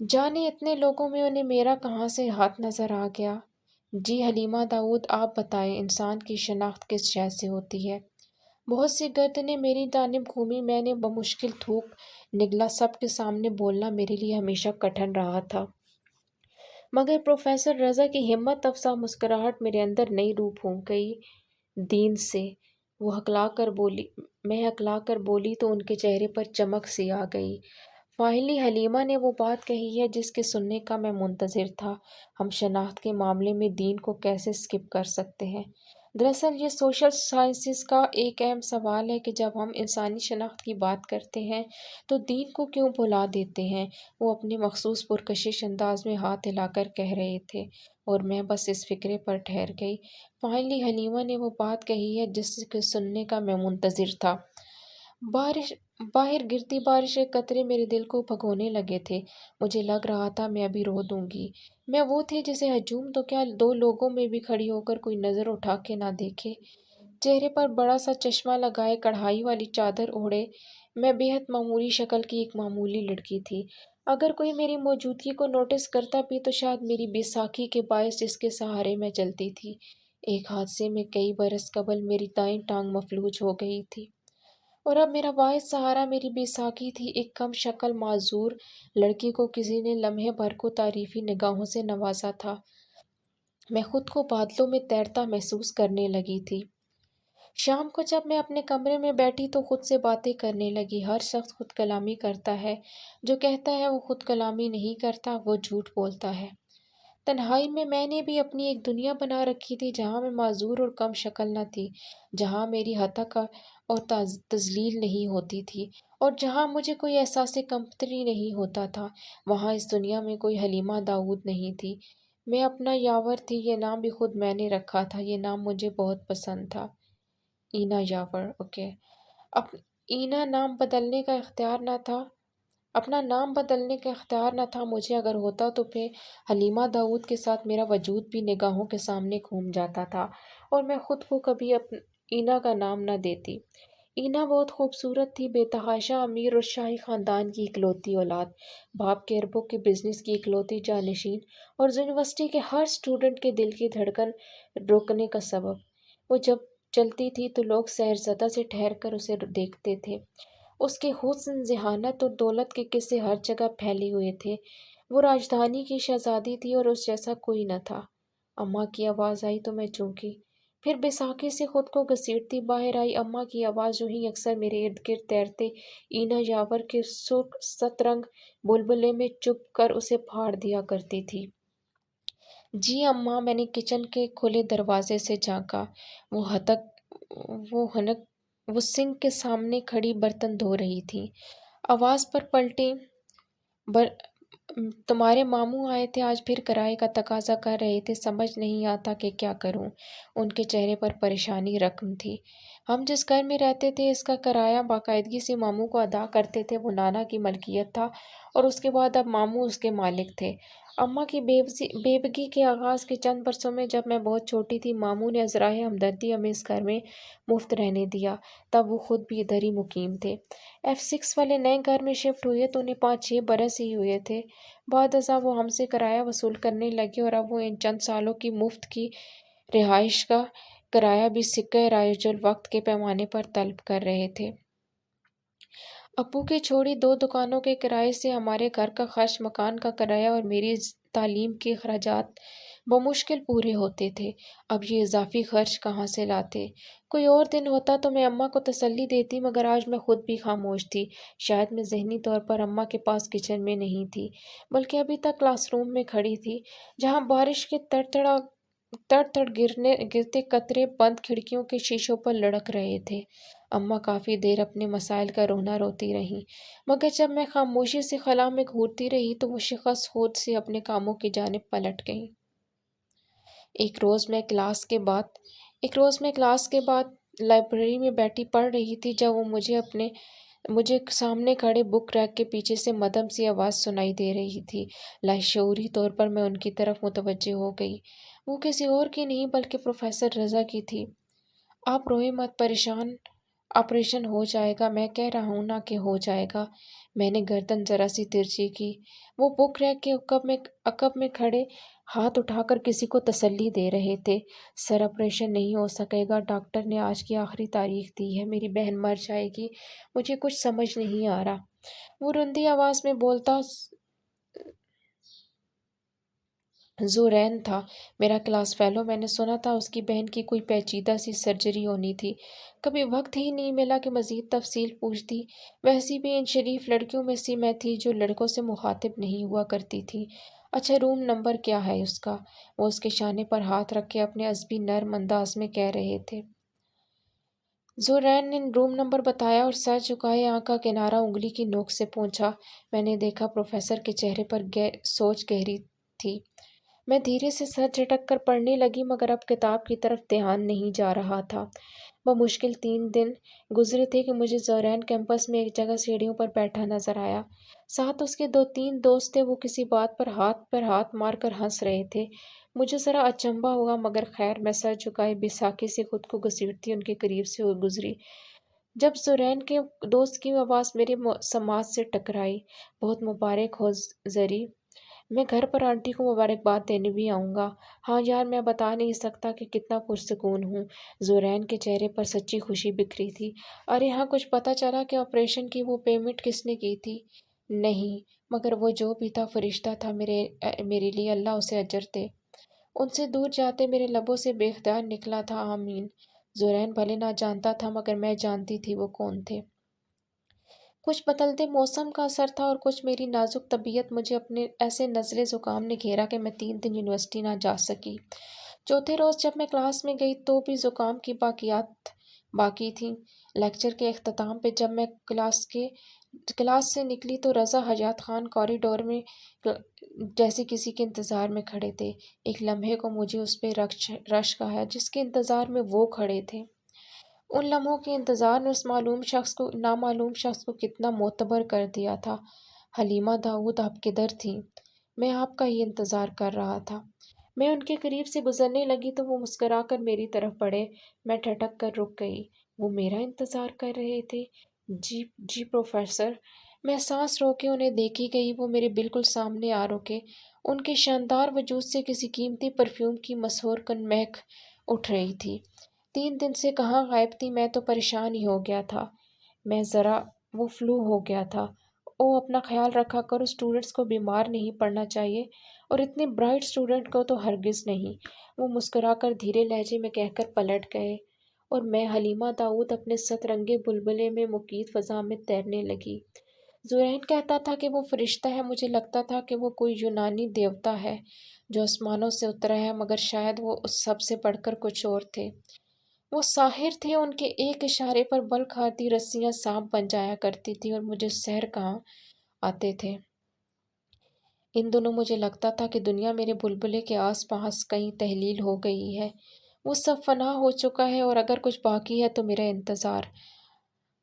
جانے اتنے لوگوں میں انہیں میرا کہاں سے ہاتھ نظر آ گیا۔ جی حلیمہ داؤد، آپ بتائیں انسان کی شناخت کس شے سے ہوتی ہے؟ بہت سی گردنیں میری جانب گھومی، میں نے بمشکل تھوک نگلا۔ سب کے سامنے بولنا میرے لیے ہمیشہ کٹھن رہا تھا، مگر پروفیسر رضا کی ہمت افزا مسکراہٹ میرے اندر نئی روح پھونک گئی۔ دین سے وہ ہکلا کر بولی تو ان کے چہرے پر چمک سی آ گئی۔ فائنلی حلیمہ نے وہ بات کہی ہے جس کے سننے کا میں منتظر تھا۔ ہم شناخت کے معاملے میں دین کو کیسے اسکپ کر سکتے ہیں؟ دراصل یہ سوشل سائنسز کا ایک اہم سوال ہے کہ جب ہم انسانی شناخت کی بات کرتے ہیں تو دین کو کیوں بھلا دیتے ہیں؟ وہ اپنے مخصوص پرکشش انداز میں ہاتھ ہلا کر کہہ رہے تھے اور میں بس اس فکرے پر ٹھہر گئی۔ فائنلی حلیمہ نے وہ بات کہی ہے جس کے سننے کا میں منتظر تھا۔ باہر گرتی بارش کے قطرے میرے دل کو بھگونے لگے تھے۔ مجھے لگ رہا تھا میں ابھی رو دوں گی۔ میں وہ تھی جسے ہجوم تو کیا دو لوگوں میں بھی کھڑی ہو کر کوئی نظر اٹھا کے نہ دیکھے۔ چہرے پر بڑا سا چشمہ لگائے، کڑھائی والی چادر اوڑھے میں بے حد معمولی شکل کی ایک معمولی لڑکی تھی۔ اگر کوئی میری موجودگی کو نوٹس کرتا بھی تو شاید میری بے ساکھی کے باعث جس کے سہارے میں چلتی تھی۔ ایک حادثے میں کئی برس قبل میری دائیں ٹانگ مفلوج ہو گئی تھی اور اب میرا واحد سہارا میری بے ساکھی تھی۔ ایک کم شکل معذور لڑکی کو کسی نے لمحے بھر کو تعریفی نگاہوں سے نوازا تھا۔ میں خود کو بادلوں میں تیرتا محسوس کرنے لگی تھی۔ شام کو جب میں اپنے کمرے میں بیٹھی تو خود سے باتیں کرنے لگی۔ ہر شخص خود کلامی کرتا ہے، جو کہتا ہے وہ خود کلامی نہیں کرتا وہ جھوٹ بولتا ہے۔ تنہائی میں نے بھی اپنی ایک دنیا بنا رکھی تھی جہاں میں معذور اور کم شکل نہ تھی، جہاں میری ہتک اور تذلیل نہیں ہوتی تھی اور جہاں مجھے کوئی احساس کمتری نہیں ہوتا تھا۔ وہاں اس دنیا میں کوئی حلیمہ داؤد نہیں تھی۔ میں اپنا یاور تھی۔ یہ نام بھی خود میں نے رکھا تھا۔ یہ نام مجھے بہت پسند تھا۔ اینا یاور، اوکے۔ اینا نام بدلنے کا اختیار نہ تھا۔ اپنا نام بدلنے کا اختیار نہ تھا مجھے۔ اگر ہوتا تو پھر حلیمہ داؤد کے ساتھ میرا وجود بھی نگاہوں کے سامنے گھوم جاتا تھا اور میں خود کو کبھی اینا کا نام نہ دیتی۔ اینا بہت خوبصورت تھی، بے تحاشا امیر اور شاہی خاندان کی اکلوتی اولاد، باپ کے اربوں کے بزنس کی اکلوتی جانشین اور یونیورسٹی کے ہر اسٹوڈنٹ کے دل کی دھڑکن روکنے کا سبب۔ وہ جب چلتی تھی تو لوگ سحرزدہ سے ٹھہر کر اسے دیکھتے تھے۔ اس کے حسن، ذہانت اور دولت کے قصے ہر جگہ پھیلے ہوئے تھے۔ وہ راجدھانی کی شہزادی تھی اور اس جیسا کوئی نہ تھا۔ اماں کی آواز آئی تو میں چونکی، پھر بیساکھی سے خود کو گھسیٹتی باہر آئی۔ اماں کی آواز یوں ہی اکثر میرے ارد گرد تیرتے اینا یاور کے سرخ سترنگ بلبلے میں چپھ کر اسے پھاڑ دیا کرتی تھی۔ جی اماں، میں نے کچن کے کھلے دروازے سے جھانکا۔ وہ سنک کے سامنے کھڑی برتن دھو رہی تھی۔ آواز پر پلٹیں، تمہارے ماموں آئے تھے آج، پھر کرائے کا تقاضا کر رہے تھے، سمجھ نہیں آتا کہ کیا کروں۔ ان کے چہرے پر پریشانی رقم تھی۔ ہم جس گھر میں رہتے تھے اس کا کرایہ باقاعدگی سے ماموں کو ادا کرتے تھے۔ وہ نانا کی ملکیت تھا اور اس کے بعد اب ماموں اس کے مالک تھے۔ اماں کی بیوگی کے آغاز کے چند برسوں میں جب میں بہت چھوٹی تھی، ماموں نے عذرائے ہمدردی ہمیں اس گھر میں مفت رہنے دیا۔ تب وہ خود بھی ادھر ہی مقیم تھے۔ F6 والے نئے گھر میں شفٹ ہوئے تو انہیں 5-6 برس ہی ہوئے تھے۔ بعد ازاں وہ ہم سے کرایہ وصول کرنے لگے اور اب وہ ان چند سالوں کی مفت کی رہائش کا کرایہ بھی سکہ رائج الوقت کے پیمانے پر طلب کر رہے تھے۔ ابو کی چھوڑی 2 دکانوں کے کرائے سے ہمارے گھر کا خرچ، مکان کا کرایہ اور میری تعلیم کے اخراجات بمشکل پورے ہوتے تھے۔ اب یہ اضافی خرچ کہاں سے لاتے؟ کوئی اور دن ہوتا تو میں اماں کو تسلی دیتی، مگر آج میں خود بھی خاموش تھی۔ شاید میں ذہنی طور پر اماں کے پاس کچن میں نہیں تھی، بلکہ ابھی تک کلاس روم میں کھڑی تھی، جہاں بارش کے تڑ تڑ گرتے قطرے بند کھڑکیوں کے شیشوں پر لڑک رہے تھے۔ اماں کافی دیر اپنے مسائل کا رونا روتی رہیں، مگر جب میں خاموشی سے خلا میں گھورتی رہی تو وہ شخص خود سے اپنے کاموں کی جانب پلٹ گئیں۔ ایک روز میں کلاس کے بعد لائبریری میں بیٹھی پڑھ رہی تھی جب وہ مجھے سامنے کھڑے بک ریک کے پیچھے سے مدھم سی آواز سنائی دے رہی تھی۔ لاشعوری طور پر میں ان کی طرف متوجہ ہو گئی۔ وہ کسی اور کی نہیں بلکہ پروفیسر رضا کی تھی۔ آپ روئیں مت، آپریشن ہو جائے گا، میں کہہ رہا ہوں نا کہ ہو جائے گا۔ میں نے گردن ذرا سی ترچھی کی۔ وہ بک رہ کے عقب میں کھڑے ہاتھ اٹھا کر کسی کو تسلی دے رہے تھے۔ سر، آپریشن نہیں ہو سکے گا، ڈاکٹر نے آج کی آخری تاریخ دی ہے، میری بہن مر جائے گی، مجھے کچھ سمجھ نہیں آ رہا۔ وہ رندی آواز میں بولتا زورین تھا، میرا کلاس فیلو۔ میں نے سنا تھا اس کی بہن کی کوئی پیچیدہ سی سرجری ہونی تھی۔ کبھی وقت ہی نہیں ملا کہ مزید تفصیل پوچھتی۔ ویسے بھی ان شریف لڑکیوں میں سے میں تھی جو لڑکوں سے مخاطب نہیں ہوا کرتی تھی۔ اچھا، روم نمبر کیا ہے اس کا؟ وہ اس کے شانے پر ہاتھ رکھ کے اپنے عصبی نرم انداز میں کہہ رہے تھے۔ زورین نے روم نمبر بتایا اور سر جھکائے آنکھ کا کنارہ انگلی کی نوک سے پونچھا۔ میں نے دیکھا پروفیسر کے چہرے پر سوچ گہری تھی۔ میں دھیرے سے سر جھٹک کر پڑھنے لگی، مگر اب کتاب کی طرف دھیان نہیں جا رہا تھا۔ بمشکل 3 دن گزرے تھے کہ مجھے زورین کیمپس میں ایک جگہ سیڑھیوں پر بیٹھا نظر آیا۔ ساتھ اس کے 2-3 دوست تھے، وہ کسی بات پر ہاتھ مار کر ہنس رہے تھے۔ مجھے ذرا اچنبھا ہوا، مگر خیر، میں سر جھکائے بیساکھی سے خود کو گھسیٹتی ان کے قریب سے گزری۔ جب زورین کے دوست کی آواز میرے سماعت سے ٹکرائی، بہت مبارک ہو زری، میں گھر پر آنٹی کو مبارکباد دینے بھی آؤں گا۔ ہاں یار، میں بتا نہیں سکتا کہ کتنا پرسکون ہوں۔ زورین کے چہرے پر سچی خوشی بکھری تھی۔ ارے ہاں، کچھ پتہ چلا کہ آپریشن کی وہ پیمنٹ کس نے کی تھی؟ نہیں، مگر وہ جو بھی تھا فرشتہ تھا میرے لیے، اللہ اسے اجر دے۔ ان سے دور جاتے میرے لبوں سے بے اختیار نکلا تھا آمین۔ زورین بھلے نہ جانتا تھا، مگر میں جانتی تھی وہ کون تھے۔ کچھ بدلتے موسم کا اثر تھا اور کچھ میری نازک طبیعت۔ مجھے اپنے ایسے نزلے زکام نے گھیرا کہ میں 3 دن یونیورسٹی نہ جا سکی۔ چوتھے روز جب میں کلاس میں گئی تو بھی زکام کی باقیات باقی تھیں۔ لیکچر کے اختتام پہ جب میں کلاس سے نکلی تو رضا حیات خان کوریڈور میں جیسے کسی کے انتظار میں کھڑے تھے۔ ایک لمحے کو مجھے اس پہ رشک آیا جس کے انتظار میں وہ کھڑے تھے۔ ان لمحوں کے انتظار نے اس نامعلوم شخص کو کتنا معتبر کر دیا تھا۔ حلیمہ داؤد، آپ کدھر تھیں؟ میں آپ کا ہی انتظار کر رہا تھا۔ میں ان کے قریب سے گزرنے لگی تو وہ مسکرا کر میری طرف بڑھے۔ میں ٹھٹک کر رک گئی۔ وہ میرا انتظار کر رہے تھے؟ جی پروفیسر۔ میں سانس روکے انہیں دیکھی گئی۔ وہ میرے بالکل سامنے آ رکے۔ ان کے شاندار وجود سے کسی قیمتی پرفیوم کی مسحور کن مہک اٹھ رہی تھی۔ 3 دن سے کہاں غائب تھی؟ میں تو پریشان ہی ہو گیا تھا۔ وہ فلو ہو گیا تھا۔ اپنا خیال رکھا کرو، اسٹوڈنٹس کو بیمار نہیں پڑنا چاہیے، اور اتنے برائٹ اسٹوڈنٹ کو تو ہرگز نہیں۔ وہ مسکرا کر دھیرے لہجے میں کہہ کر پلٹ گئے، اور میں حلیمہ داؤد اپنے سترنگے بلبلے میں مقید فضا میں تیرنے لگی۔ زورین کہتا تھا کہ وہ فرشتہ ہے، مجھے لگتا تھا کہ وہ کوئی یونانی دیوتا ہے جو آسمانوں سے اترا ہے، مگر شاید وہ اس سب سے بڑھ کر کچھ اور تھے۔ وہ ساحر تھے، ان کے ایک اشارے پر بل کھاتی رسیاں سانپ بن جایا کرتی تھیں اور مجھے سحر کہاں آتے تھے۔ ان دنوں مجھے لگتا تھا کہ دنیا میرے بلبلے کے آس پاس کہیں تحلیل ہو گئی ہے، وہ سب فنا ہو چکا ہے، اور اگر کچھ باقی ہے تو میرا انتظار۔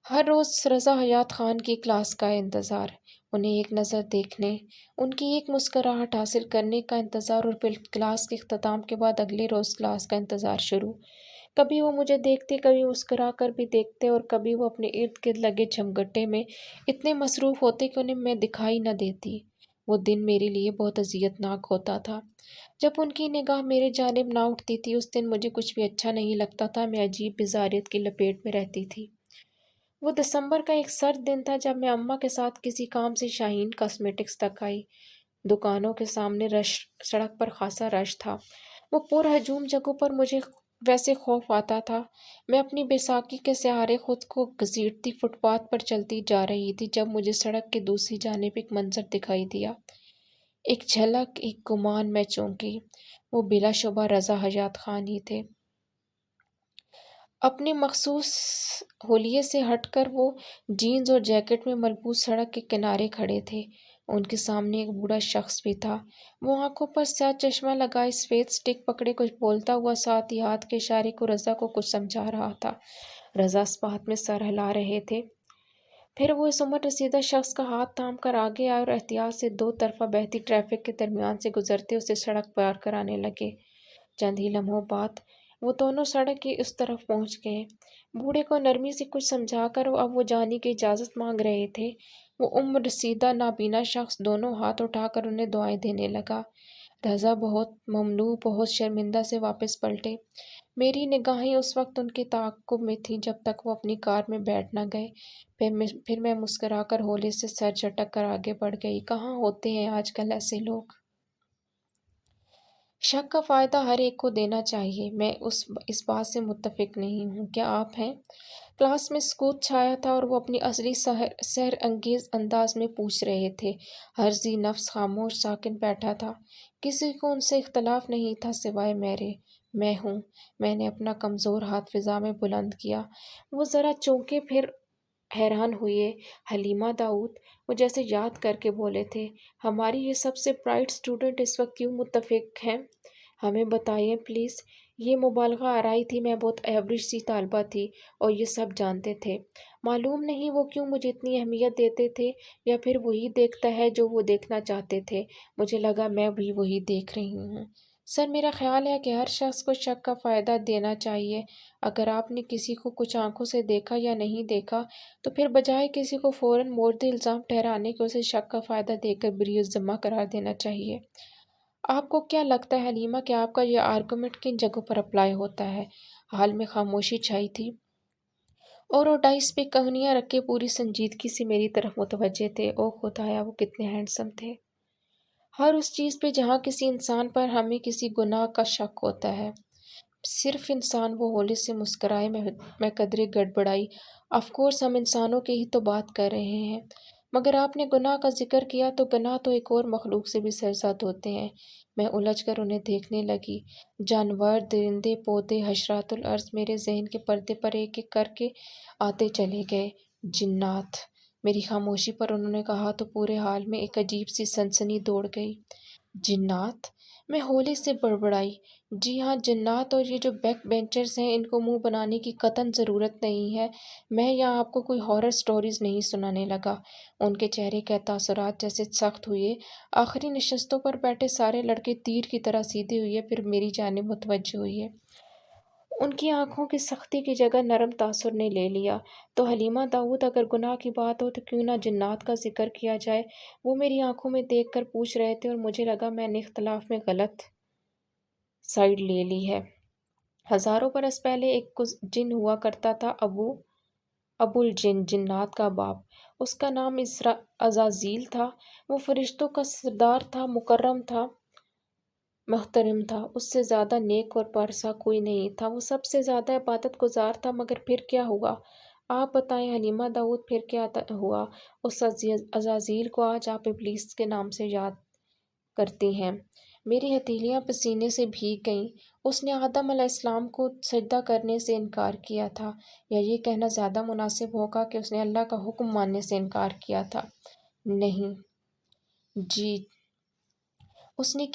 ہر روز رضا حیات خان کی کلاس کا انتظار، انہیں ایک نظر دیکھنے، ان کی ایک مسکراہٹ حاصل کرنے کا انتظار، اور پھر کلاس کے اختتام کے بعد اگلے روز کلاس کا انتظار شروع۔ کبھی وہ مجھے دیکھتے، کبھی مسکرا کر بھی دیکھتے، اور کبھی وہ اپنے ارد گرد لگے جھمگٹے میں اتنے مصروف ہوتے کہ انہیں میں دکھائی نہ دیتی۔ وہ دن میرے لیے بہت اذیت ناک ہوتا تھا۔ جب ان کی نگاہ میرے جانب نہ اٹھتی تھی، اس دن مجھے کچھ بھی اچھا نہیں لگتا تھا، میں عجیب بیزاریت کی لپیٹ میں رہتی تھی۔ وہ دسمبر کا ایک سرد دن تھا جب میں اماں کے ساتھ کسی کام سے شاہین کاسمیٹکس تک آئی۔ دکانوں کے سامنے سڑک پر خاصا رش تھا۔ وہ پرہجوم جگہوں پر مجھے ویسے خوف آتا تھا۔ میں اپنی بیساکھی کے سہارے خود کو گھسیٹتی فٹ پاتھ پر چلتی جا رہی تھی جب مجھے سڑک کے دوسری جانب ایک منظر دکھائی دیا۔ ایک جھلک، ایک گمان، میں چونکی۔ وہ بلا شبہ رضا حیات خان ہی تھے۔ اپنے مخصوص حلیے سے ہٹ کر وہ جینز اور جیکٹ میں ملبوس سڑک کے کنارے کھڑے تھے۔ ان کے سامنے ایک بوڑھا شخص بھی تھا۔ وہ آنکھوں پر سیاہ چشمہ لگائے، سفید سٹک پکڑے کچھ بولتا ہوا، ساتھ ہی ہاتھ کے اشارے کو رضا کو کچھ سمجھا رہا تھا۔ رضا اس بات میں سر ہلا رہے تھے۔ پھر وہ اس عمر رسیدہ شخص کا ہاتھ تھام کر آگے آئے اور احتیاط سے 2 طرفہ بہتی ٹریفک کے درمیان سے گزرتے اسے سڑک پار کرانے لگے۔ چند ہی لمحوں بعد وہ دونوں سڑک کے اس طرف پہنچ گئے۔ بوڑھے کو نرمی سے کچھ سمجھا کر اب وہ جانے کی اجازت مانگ رہے تھے۔ وہ عمر رسیدہ نابینا شخص دونوں ہاتھ اٹھا کر انہیں دعائیں دینے لگا۔ رضا بہت ممنوع، بہت شرمندہ سے واپس پلٹے۔ میری نگاہیں اس وقت ان کے تعاقب میں تھیں جب تک وہ اپنی کار میں بیٹھ نہ گئے۔ پھر میں مسکرا کر ہولے سے سر جھٹک کر آگے بڑھ گئی۔ کہاں ہوتے ہیں آج کل ایسے لوگ؟ شک کا فائدہ ہر ایک کو دینا چاہیے۔ میں اس بات سے متفق نہیں ہوں۔ کیا آپ ہیں؟ کلاس میں سکوت چھایا تھا اور وہ اپنی اصلی سحر انگیز انداز میں پوچھ رہے تھے۔ ہر ذی نفس خاموش ساکن بیٹھا تھا۔ کسی کو ان سے اختلاف نہیں تھا سوائے میرے۔ میں ہوں۔ میں نے اپنا کمزور ہاتھ فضا میں بلند کیا۔ وہ ذرا چونکے، پھر حیران ہوئے۔ حلیمہ داؤد، وہ جیسے یاد کر کے بولے تھے، ہماری یہ سب سے برائٹ اسٹوڈنٹ اس وقت کیوں متفق ہیں؟ ہمیں بتائیے پلیز۔ یہ مبالغہ آرائی تھی۔ میں بہت ایوریج سی طالبہ تھی اور یہ سب جانتے تھے۔ معلوم نہیں وہ کیوں مجھے اتنی اہمیت دیتے تھے، یا پھر وہی دیکھتا ہے جو وہ دیکھنا چاہتے تھے۔ مجھے لگا میں بھی وہی دیکھ رہی ہوں۔ سر، میرا خیال ہے کہ ہر شخص کو شک کا فائدہ دینا چاہیے۔ اگر آپ نے کسی کو کچھ آنکھوں سے دیکھا یا نہیں دیکھا تو پھر بجائے کسی کو فوراً مورد الزام ٹھہرانے کے اسے شک کا فائدہ دے کر بری الذمہ قرار دینا چاہیے۔ آپ کو کیا لگتا ہے حلیمہ کہ آپ کا یہ آرگومنٹ کن جگہوں پر اپلائی ہوتا ہے؟ حال میں خاموشی چھائی تھی اور وہ ڈائس پہ کہنیاں رکھ کے پوری سنجیدگی سے میری طرف متوجہ تھے۔ او خدایا، وہ کتنے ہینڈسم تھے! ہر اس چیز پہ جہاں کسی انسان پر ہمیں کسی گناہ کا شک ہوتا ہے۔ صرف انسان۔ وہ ہولے سے مسکرائے۔ میں قدرے گڑبڑائی۔ آف کورس ہم انسانوں کی ہی تو بات کر رہے ہیں، مگر آپ نے گناہ کا ذکر کیا تو گناہ تو ایک اور مخلوق سے بھی سرزد ہوتے ہیں۔ میں الجھ کر انہیں دیکھنے لگی۔ جانور، درندے، پودے، حشرات الارض میرے ذہن کے پردے پر ایک ایک کر کے آتے چلے گئے۔ جنات! میری خاموشی پر انہوں نے کہا تو پورے حال میں ایک عجیب سی سنسنی دوڑ گئی۔ جنات! میں ہولے سے بڑبڑائی۔ جی ہاں، جنات، اور یہ جو بیک بینچرز ہیں ان کو منہ بنانے کی قطعاً ضرورت نہیں ہے۔ میں یہاں آپ کو کوئی ہارر سٹوریز نہیں سنانے لگا۔ ان کے چہرے کے تاثرات جیسے سخت ہوئے۔ آخری نشستوں پر بیٹھے سارے لڑکے تیر کی طرح سیدھے ہوئے، پھر میری جانب متوجہ ہوئے۔ ان کی آنکھوں کی سختی کی جگہ نرم تاثر نے لے لیا۔ تو حلیمہ داؤد، اگر گناہ کی بات ہو تو کیوں نہ جنات کا ذکر کیا جائے؟ وہ میری آنکھوں میں دیکھ کر پوچھ رہے تھے اور مجھے لگا میں نے اختلاف میں غلط سائیڈ لے لی ہے۔ ہزاروں برس پہلے ایک جن ہوا کرتا تھا، ابو الجن، جنات کا باپ۔ اس کا نام عزازیل تھا۔ وہ فرشتوں کا سردار تھا، مکرم تھا، محترم تھا۔ اس سے زیادہ نیک اور پارسا کوئی نہیں تھا۔ وہ سب سے زیادہ عبادت گزار تھا۔ مگر پھر کیا ہوا؟ آپ بتائیں حلیمہ داؤد، پھر کیا ہوا؟ اس عزازیل کو آج آپ ابلیس کے نام سے یاد کرتی ہیں۔ میری ہتھیلیاں پسینے سے بھیگ گئیں۔ اس نے آدم علیہ السلام کو سجدہ کرنے سے انکار کیا تھا، یا یہ کہنا زیادہ مناسب ہوگا کہ اس نے اللہ کا حکم ماننے سے انکار کیا تھا۔ نہیں جی، اس نے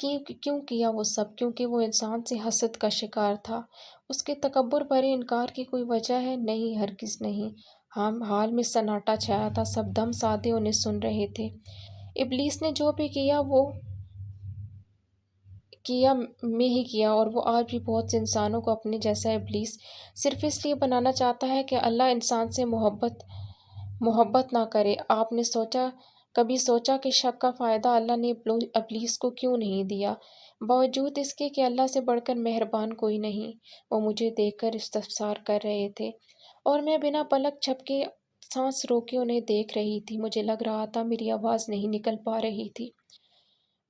کیوں کیا وہ سب؟ کیونکہ وہ انسان سے حسد کا شکار تھا۔ اس کے تکبر بھرے انکار کی کوئی وجہ ہے؟ نہیں، ہرگز نہیں۔ حال میں سناٹا چھایا تھا۔ سب دم سادے انہیں سن رہے تھے۔ ابلیس نے جو بھی کیا وہ کیا میں ہی کیا، اور وہ آج بھی بہت سے انسانوں کو اپنے جیسا ابلیس صرف اس لیے بنانا چاہتا ہے کہ اللہ انسان سے محبت نہ کرے۔ آپ نے کبھی سوچا کہ شک کا فائدہ اللہ نے ابلیس کو کیوں نہیں دیا؟ باوجود اس کے کہ اللہ سے بڑھ کر مہربان کوئی نہیں۔ وہ مجھے دیکھ کر استفسار کر رہے تھے اور میں بنا پلک جھپکے سانس روکے انہیں دیکھ رہی تھی۔ مجھے لگ رہا تھا میری آواز نہیں نکل پا رہی تھی۔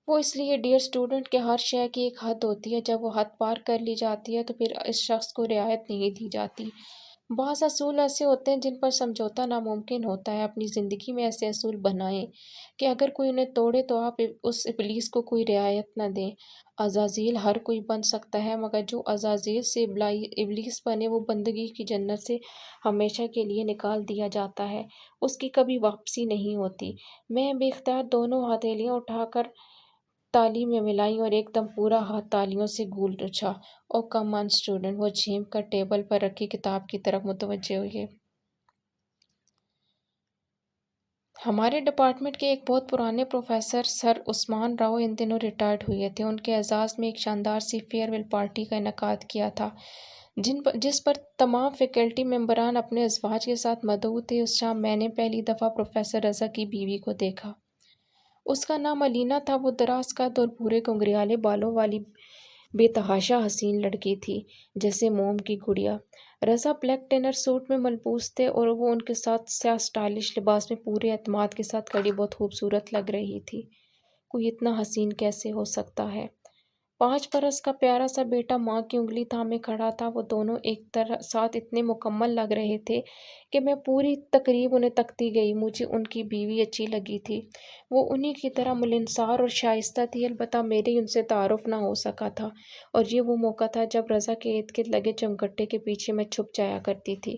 وہ اس لیے ڈیئر اسٹوڈنٹ کہ ہر شے کی ایک حد ہوتی ہے۔ جب وہ حد پار کر لی جاتی ہے تو پھر اس شخص کو رعایت نہیں دی جاتی۔ بعض اصول ایسے ہوتے ہیں جن پر سمجھوتا ناممکن ہوتا ہے۔ اپنی زندگی میں ایسے اصول بنائیں کہ اگر کوئی انہیں توڑے تو آپ اس ابلیس کو کوئی رعایت نہ دیں۔ عزازیل ہر کوئی بن سکتا ہے، مگر جو عزازیل سے ابلیس بنے وہ بندگی کی جنت سے ہمیشہ کے لیے نکال دیا جاتا ہے۔ اس کی کبھی واپسی نہیں ہوتی۔ میں بے اختیار دونوں ہتھیلیاں اٹھا کر تالی میں ملائیں اور ایک دم پورا ہاتھ تالیوں سے گونج اٹھا۔ او کم آن اسٹوڈنٹ! وہ جھینک کر ٹیبل پر رکھی کتاب کی طرف متوجہ ہوئے۔ ہمارے ڈپارٹمنٹ کے ایک بہت پرانے پروفیسر سر عثمان راؤ ان دنوں ریٹائرڈ ہوئے تھے۔ ان کے اعزاز میں ایک شاندار سی فیئر ویل پارٹی کا انعقاد کیا تھا جس پر تمام فیکلٹی ممبران اپنے ازواج کے ساتھ مدعو تھے۔ اس شام میں نے پہلی دفعہ پروفیسر رضا کی بیوی کو دیکھا۔ اس کا نام علینا تھا۔ وہ دراز قد اور بھورے گھنگریالے بالوں والی بے تحاشا حسین لڑکی تھی، جیسے موم کی گڑیا۔ رضا بلیک ڈنر سوٹ میں ملبوس تھے اور وہ ان کے ساتھ سیاہ اسٹائلش لباس میں پورے اعتماد کے ساتھ کھڑی بہت خوبصورت لگ رہی تھی۔ کوئی اتنا حسین کیسے ہو سکتا ہے؟ 5 برس کا پیارا سا بیٹا ماں کی انگلی تھامے کھڑا تھا۔ وہ دونوں ایک ساتھ اتنے مکمل لگ رہے تھے کہ میں پوری تقریب انہیں تکتی گئی۔ مجھے ان کی بیوی اچھی لگی تھی۔ وہ انہی کی طرح ملنسار اور شائستہ تھی، البتہ میرے ان سے تعارف نہ ہو سکا تھا، اور یہ وہ موقع تھا جب رضا کے ارد گرد لگے چمگٹے کے پیچھے میں چھپ جایا کرتی تھی۔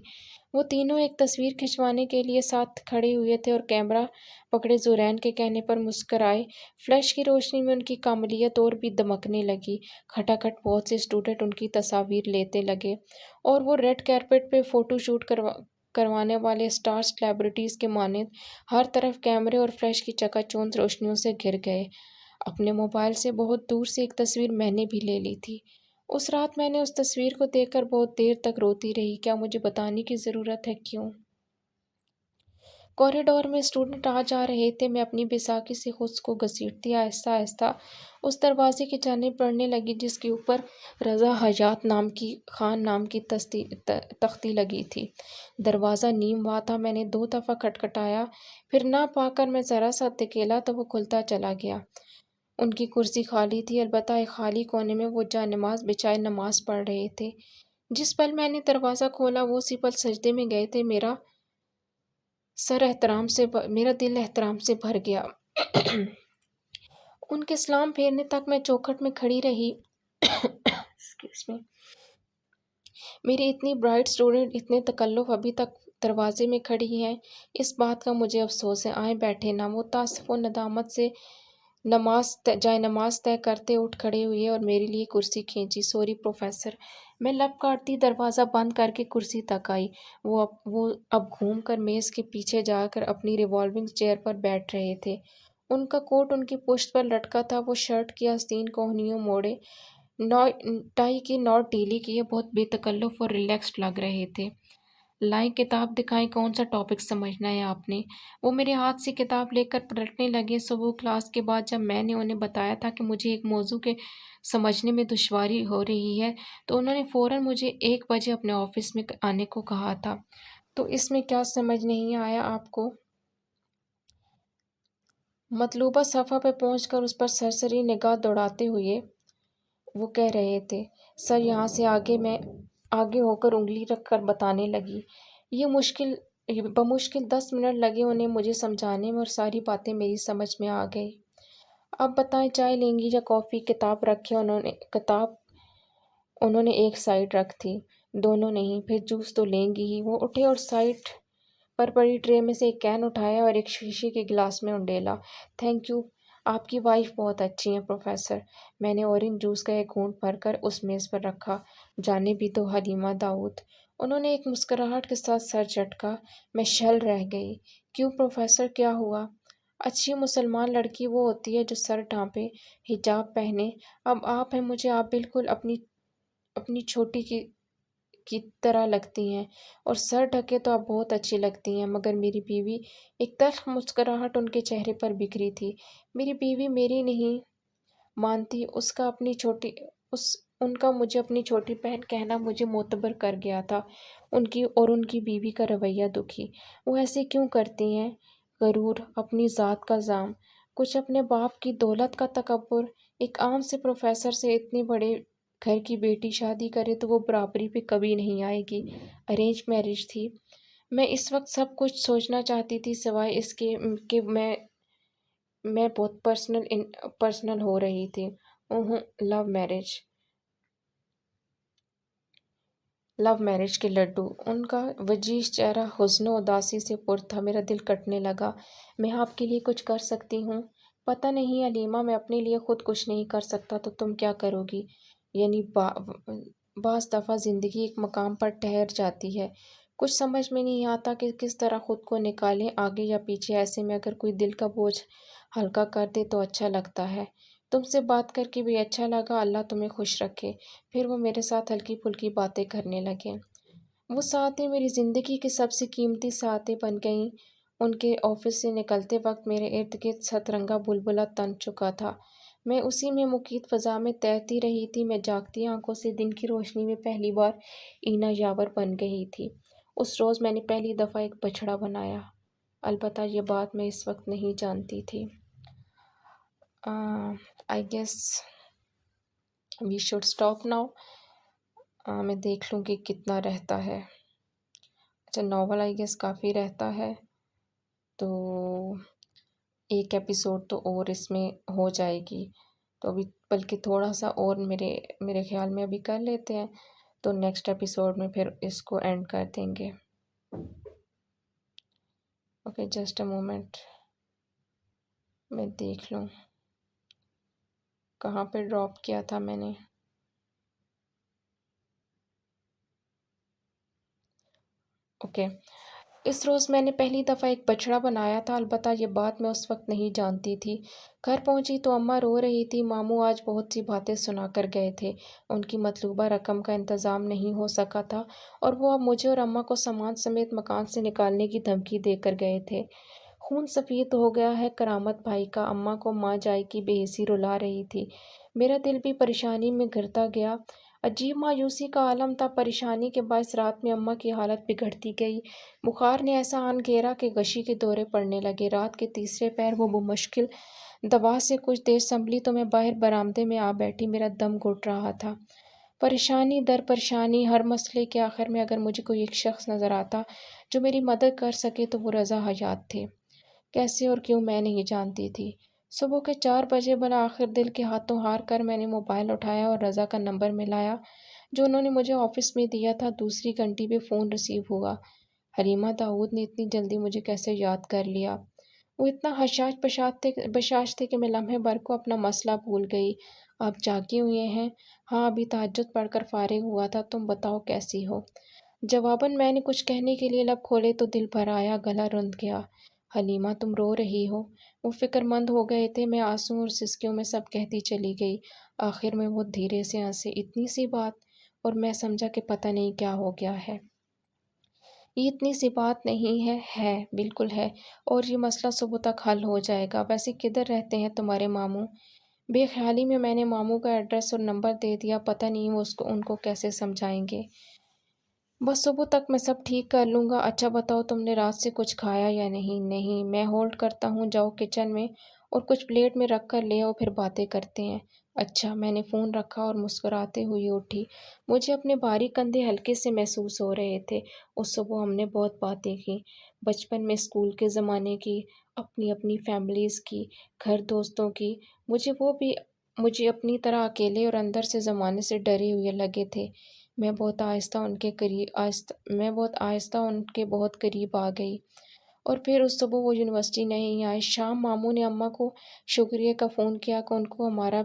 وہ تینوں ایک تصویر کھنچوانے کے لیے ساتھ کھڑے ہوئے تھے اور کیمرہ پکڑے زرین کے کہنے پر مسکرائے۔ فلیش کی روشنی میں ان کی کاملیت اور بھی دمکنے لگی۔ کھٹاکھٹ بہت سے اسٹوڈنٹ ان کی تصاویر لیتے لگے اور وہ ریڈ کارپیٹ پہ فوٹو شوٹ کروانے والے اسٹار سیلیبریٹیز کے مانند ہر طرف کیمرے اور فلیش کی چکا چوندھ روشنیوں سے گھر گئے۔ اپنے موبائل سے بہت دور سے ایک تصویر میں نے بھی لے لی تھی۔ اس رات میں نے اس تصویر کو دیکھ کر بہت دیر تک روتی رہی۔ کیا مجھے بتانے کی ضرورت ہے کیوں؟ کوریڈور میں اسٹوڈنٹ آ جا رہے تھے۔ میں اپنی بیساکھی سے خود کو گھسیٹتی آہستہ آہستہ اس دروازے کی جانب بڑھنے لگی جس کے اوپر رضا حیات خان نام کی تختی لگی تھی۔ دروازہ نیم وا تھا۔ میں نے 2 دفعہ کھٹکھٹایا، پھر نہ پا کر میں ذرا سا دھکیلا تو وہ کھلتا چلا گیا۔ ان کی کرسی خالی تھی، البتہ ایک خالی کونے میں وہ جا نماز بچھائے نماز پڑھ رہے تھے۔ جس پل میں نے دروازہ کھولا وہ اسی پل سجدے میں گئے تھے۔ میرا دل احترام سے بھر گیا۔ ان کے سلام پھیرنے تک میں چوکھٹ میں کھڑی رہی۔ میری اتنی برائٹ اسٹوڈنٹ اتنے تکلف ابھی تک دروازے میں کھڑی ہیں، اس بات کا مجھے افسوس ہے۔ آئیں بیٹھیں نا۔ وہ تاسف و ندامت سے جائے نماز طے کرتے اٹھ کھڑے ہوئے اور میرے لیے کرسی کھینچی۔ Sorry professor. میں لب کاٹتی دروازہ بند کر کے کرسی تک آئی۔ وہ اب گھوم کر میز کے پیچھے جا کر اپنی ریوالونگ چیئر پر بیٹھ رہے تھے۔ ان کا کوٹ ان کی پشت پر لٹکا تھا۔ وہ شرٹ کی آستین کوہنیوں موڑے، ٹائی کی نوٹ ڈھیلی کیے بہت بے تکلف اور ریلیکسڈ لگ رہے تھے۔ لائیں کتاب دکھائیں، کون سا ٹاپک سمجھنا ہے آپ نے؟ وہ میرے ہاتھ سے کتاب لے کر پلٹنے لگے۔ صبح کلاس کے بعد جب میں نے انہیں بتایا تھا کہ مجھے ایک موضوع کے سمجھنے میں دشواری ہو رہی ہے تو انہوں نے فوراً مجھے 1 بجے اپنے آفس میں آنے کو کہا تھا۔ تو اس میں کیا سمجھ نہیں آیا آپ کو؟ مطلوبہ صفحہ پہ پہنچ کر اس پر سرسری نگاہ دوڑاتے ہوئے وہ کہہ رہے تھے، سر یہاں سے آگے ہو کر انگلی رکھ کر بتانے لگی۔ بمشکل 10 منٹ لگے انہیں مجھے سمجھانے میں اور ساری باتیں میری سمجھ میں آ گئی۔ اب بتائیں چائے لیں گی یا کافی؟ کتاب رکھیں۔ انہوں نے ایک سائیڈ رکھ دی۔ دونوں نہیں، پھر جوس تو لیں گی ہی۔ وہ اٹھے اور سائیڈ پر پڑی ٹرے میں سے ایک کین اٹھایا اور ایک شیشے کے گلاس میں انڈیلا۔ تھینک یو، آپ کی وائف بہت اچھی ہیں پروفیسر۔ میں نے اورنج جوس کا ایک گھونٹ بھر کر اس میز پر رکھا۔ جانے بھی تو حلیمہ داؤد۔ انہوں نے ایک مسکراہٹ کے ساتھ سر جھٹکا۔ میں شل رہ گئی۔ کیوں پروفیسر، کیا ہوا؟ اچھی مسلمان لڑکی وہ ہوتی ہے جو سر ڈھانپے، حجاب پہنے۔ اب آپ ہیں، مجھے آپ بالکل اپنی چھوٹی کی طرح لگتی ہیں، اور سر ڈھکے تو آپ بہت اچھی لگتی ہیں۔ مگر میری بیوی؟ ایک تلخ مسکراہٹ ان کے چہرے پر بکھری تھی۔ میری بیوی میری نہیں مانتی۔ ان کا مجھے اپنی چھوٹی بہن کہنا مجھے معتبر کر گیا تھا۔ ان کی بیوی کا رویہ دکھی۔ وہ ایسے کیوں کرتی ہیں؟ غرور، اپنی ذات کا زام، کچھ اپنے باپ کی دولت کا تکبر۔ ایک عام سے پروفیسر سے اتنے بڑے گھر کی بیٹی شادی کرے تو وہ برابری پہ کبھی نہیں آئے گی۔ ارینج میرج تھی۔ میں اس وقت سب کچھ سوچنا چاہتی تھی سوائے اس کے کہ میں بہت پرسنل ہو رہی تھی۔ لو میرج کے لڈو۔ ان کا وجیح چہرہ حزن و اداسی سے پر تھا۔ میرا دل کٹنے لگا۔ میں آپ کے لیے کچھ کر سکتی ہوں؟ پتہ نہیں علیمہ، میں اپنے لیے خود کچھ نہیں کر سکتا تو تم کیا کرو گی؟ یعنی بعض دفعہ زندگی ایک مقام پر ٹھہر جاتی ہے، کچھ سمجھ میں نہیں آتا کہ کس طرح خود کو نکالیں آگے یا پیچھے، ایسے میں اگر کوئی دل کا بوجھ ہلکا کر دے تو اچھا لگتا ہے۔ تم سے بات کر کے بھی اچھا لگا، اللہ تمہیں خوش رکھے۔ پھر وہ میرے ساتھ ہلکی پھلکی باتیں کرنے لگے۔ وہ ساتیں میری زندگی کی سب سے قیمتی ساتیں بن گئیں۔ ان کے آفس سے نکلتے وقت میرے ارد گرد سترنگا بلبلا تن چکا تھا۔ میں اسی میں مقید فضا میں تیرتی رہی تھی۔ میں جاگتی آنکھوں سے دن کی روشنی میں پہلی بار اینا یاور بن گئی تھی۔ اس روز میں نے پہلی دفعہ ایک بچھڑا بنایا، البتہ یہ بات میں اس وقت نہیں جانتی تھی۔ I guess we should stop now. میں دیکھ لوں کہ کتنا رہتا ہے۔ اچھا، ناول آئی گیس کافی رہتا ہے، تو ایک ایپیسوڈ تو اور اس میں ہو جائے گی، تو ابھی بلکہ تھوڑا سا اور میرے خیال میں ابھی کر لیتے ہیں، تو نیکسٹ ایپیسوڈ میں پھر اس کو اینڈ کر دیں گے۔ اوکے، جسٹ اے مومنٹ، میں دیکھ لوں کہاں پہ ڈراپ کیا تھا میں نے۔ اوکے، اس روز میں نے پہلی دفعہ ایک بچڑا بنایا تھا، البتہ یہ بات میں اس وقت نہیں جانتی تھی۔ گھر پہنچی تو اماں رو رہی تھی۔ ماموں آج بہت سی باتیں سنا کر گئے تھے۔ ان کی مطلوبہ رقم کا انتظام نہیں ہو سکا تھا اور وہ اب مجھے اور اماں کو سامان سمیت مکان سے نکالنے کی دھمکی دے کر گئے تھے۔ خون سفید ہو گیا ہے کرامت بھائی کا۔ اماں کو ماں جائی کی بے حسی رلا رہی تھی۔ میرا دل بھی پریشانی میں گھرتا گیا۔ عجیب مایوسی کا عالم تھا۔ پریشانی کے باعث رات میں اماں کی حالت بگڑتی گئی۔ بخار نے ایسا آن گھیرا کہ غشی کے دورے پڑنے لگے۔ رات کے تیسرے پہر وہ بمشکل دوا سے کچھ دیر سنبھلی تو میں باہر برآمدے میں آ بیٹھی۔ میرا دم گھٹ رہا تھا۔ پریشانی در پریشانی، ہر مسئلے کے آخر میں اگر مجھے کوئی ایک شخص نظر آتا جو میری مدد کر سکے تو وہ رضا حیات تھے۔ کیسے اور کیوں میں نہیں جانتی تھی۔ صبح کے 4 بجے بالآخر دل کے ہاتھوں ہار کر میں نے موبائل اٹھایا اور رضا کا نمبر ملایا جو انہوں نے مجھے آفس میں دیا تھا۔ دوسری گھنٹی پہ فون ریسیو ہوا۔ حلیمہ داؤد نے اتنی جلدی مجھے کیسے یاد کر لیا؟ وہ اتنا حشاش بشاش تھے کہ میں لمحے بھر کو اپنا مسئلہ بھول گئی۔ آپ جاگے ہوئے ہیں؟ ہاں، ابھی تہجد پڑھ کر فارغ ہوا تھا۔ تم بتاؤ کیسی ہو؟ جواباً میں نے کچھ کہنے کے لیے لب کھولے تو دل بھر آیا، گلا رند گیا۔ حلیمہ، تم رو رہی ہو؟ وہ فکر مند ہو گئے تھے۔ میں آنسوں اور سسکیوں میں سب کہتی چلی گئی۔ آخر میں وہ دھیرے سے ہنسے۔ اتنی سی بات؟ اور میں سمجھا کہ پتہ نہیں کیا ہو گیا ہے۔ یہ اتنی سی بات نہیں ہے بالکل ہے، اور یہ مسئلہ صبح تک حل ہو جائے گا۔ ویسے کدھر رہتے ہیں تمہارے ماموں؟ بے خیالی میں نے ماموں کا ایڈریس اور نمبر دے دیا۔ پتہ نہیں وہ ان کو کیسے سمجھائیں گے۔ بس صبح تک میں سب ٹھیک کر لوں گا۔ اچھا بتاؤ، تم نے رات سے کچھ کھایا یا نہیں؟ نہیں، میں ہولڈ کرتا ہوں، جاؤ کچن میں اور کچھ پلیٹ میں رکھ کر لے آؤ، پھر باتیں کرتے ہیں۔ اچھا۔ میں نے فون رکھا اور مسکراتے ہوئے اٹھی۔ مجھے اپنے بھاری کندھے ہلکے سے محسوس ہو رہے تھے۔ اس صبح ہم نے بہت باتیں کی، بچپن میں، اسکول کے زمانے کی، اپنی فیملیز کی، گھر دوستوں کی۔ مجھے اپنی طرح اکیلے اور اندر سے زمانے سے ڈرے ہوئے لگے تھے۔ میں بہت آہستہ ان کے بہت قریب آ گئی۔ اور پھر اس صبح وہ یونیورسٹی نہیں آئے۔ شام ماموں نے اماں کو شکریہ کا فون کیا کہ ان کو ہمارا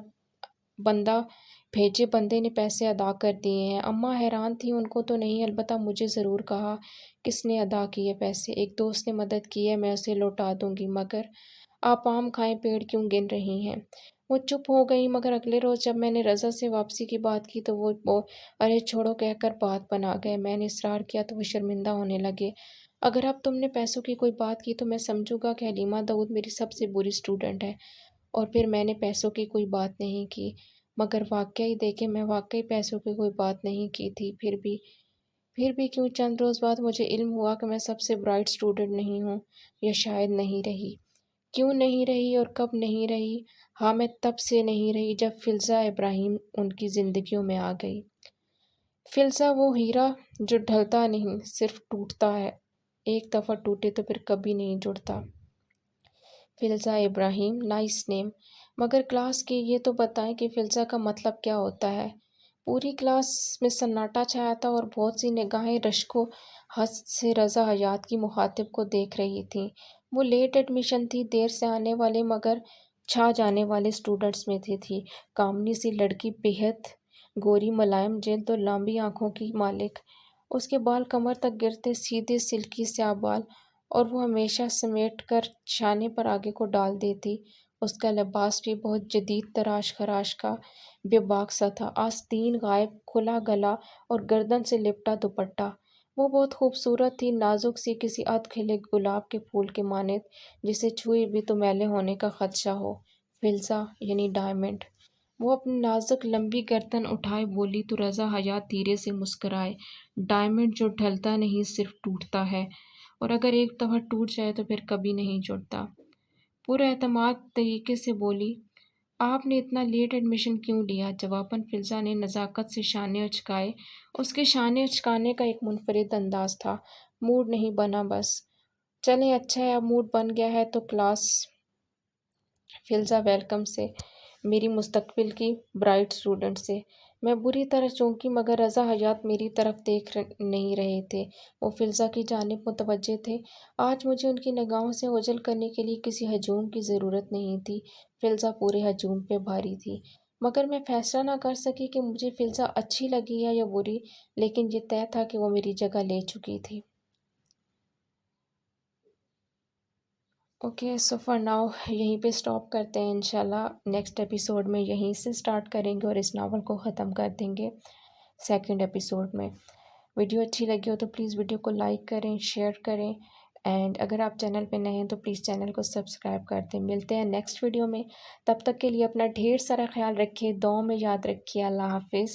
بھیجے بندے نے پیسے ادا کر دیے ہیں۔ اماں حیران تھیں۔ ان کو تو نہیں، البتہ مجھے ضرور کہا کس نے ادا کیے پیسے۔ ایک دوست نے مدد کی ہے، میں اسے لوٹا دوں گی، مگر آپ آم کھائیں پیڑ کیوں گن رہی ہیں؟ وہ چپ ہو گئی، مگر اگلے روز جب میں نے رضا سے واپسی کی بات کی تو وہ ارے چھوڑو کہہ کر بات بنا گئے۔ میں نے اصرار کیا تو وہ شرمندہ ہونے لگے۔ اگر اب تم نے پیسوں کی کوئی بات کی تو میں سمجھوں گا کہ حلیمہ داؤد میری سب سے بری اسٹوڈنٹ ہے، اور پھر میں نے پیسوں کی کوئی بات نہیں کی۔ مگر واقعی دیکھیں، میں واقعی پیسوں کی کوئی بات نہیں کی تھی۔ پھر بھی کیوں؟ چند روز بعد مجھے علم ہوا کہ میں سب سے برائٹ اسٹوڈنٹ نہیں ہوں، یا شاید نہیں رہی۔ کیوں نہیں رہی اور کب نہیں رہی؟ ہاں، میں تب سے نہیں رہی جب فلزہ ابراہیم ان کی زندگیوں میں آ گئی۔ فلزہ وہ ہیرا جو ڈھلتا نہیں، صرف ٹوٹتا ہے۔ ایک دفعہ ٹوٹے تو پھر کبھی نہیں جڑتا۔ فلزہ ابراہیم، نائس نیم۔ مگر کلاس کے یہ تو بتائیں کہ فلزہ کا مطلب کیا ہوتا ہے؟ پوری کلاس میں سناٹا چھایا تھا اور بہت سی نگاہیں رشک و حسد سے رضا حیات کی مخاطب کو دیکھ رہی تھیں۔ وہ لیٹ ایڈمیشن تھی، دیر سے آنے والے مگر چھا جانے والے اسٹوڈنٹس میں تھی۔ کامنی سی لڑکی، بے حد گوری، ملائم جلد اور لمبی آنکھوں کی مالک۔ اس کے بال کمر تک گرتے، سیدھے سلکی سیاہ بال، اور وہ ہمیشہ سمیٹ کر شانے پر آگے کو ڈال دیتی۔ اس کا لباس بھی بہت جدید تراش خراش کا بے باک سا تھا، آستین غائب، کھلا گلا اور گردن سے لپٹا دوپٹہ۔ وہ بہت خوبصورت تھی، نازک سی، کسی ادھ کھلے گلاب کے پھول کے مانند جسے چھوئے بھی تو میلے ہونے کا خدشہ ہو۔ فلزا یعنی ڈائمنڈ۔ وہ اپنی نازک لمبی گردن اٹھائے بولی تو رضا حیات دھیرے سے مسکرائے۔ ڈائمنڈ جو ڈھلتا نہیں صرف ٹوٹتا ہے، اور اگر ایک دفعہ ٹوٹ جائے تو پھر کبھی نہیں جڑتا۔ پورے اعتماد طریقے سے بولی، آپ نے اتنا لیٹ ایڈمیشن کیوں لیا؟ جواباً فلزا نے نزاکت سے شانے اچکائے۔ اس کے شانے اچکانے کا ایک منفرد انداز تھا۔ موڈ نہیں بنا بس۔ چلیں اچھا ہے، اب موڈ بن گیا ہے تو کلاس۔ فلزا ویلکم سے، میری مستقبل کی برائٹ اسٹوڈنٹ سے۔ میں بری طرح چونکی مگر رضا حیات میری طرف دیکھ نہیں رہے تھے، وہ فلزا کی جانب متوجہ تھے۔ آج مجھے ان کی نگاہوں سے اوجھل کرنے کے لیے کسی ہجوم کی ضرورت نہیں تھی۔ فلزا پورے ہجوم پہ بھاری تھی، مگر میں فیصلہ نہ کر سکی کہ مجھے فلزا اچھی لگی ہے یا بری، لیکن یہ طے تھا کہ وہ میری جگہ لے چکی تھی۔ اوکے، سو فار ناؤ یہیں پہ اسٹاپ کرتے ہیں، انشاءاللہ نیکسٹ ایپیسوڈ میں یہیں سے اسٹارٹ کریں گے اور اس ناول کو ختم کر دیں گے سیکنڈ ایپیسوڈ میں۔ ویڈیو اچھی لگی ہو تو پلیز ویڈیو کو لائک کریں، شیئر کریں، اینڈ اگر آپ چینل پہ نئے ہیں تو پلیز چینل کو سبسکرائب کر دیں۔ ملتے ہیں نیکسٹ ویڈیو میں، تب تک کے لیے اپنا ڈھیر سارا خیال رکھیے، دعاؤں میں یاد رکھیے۔ اللہ حافظ۔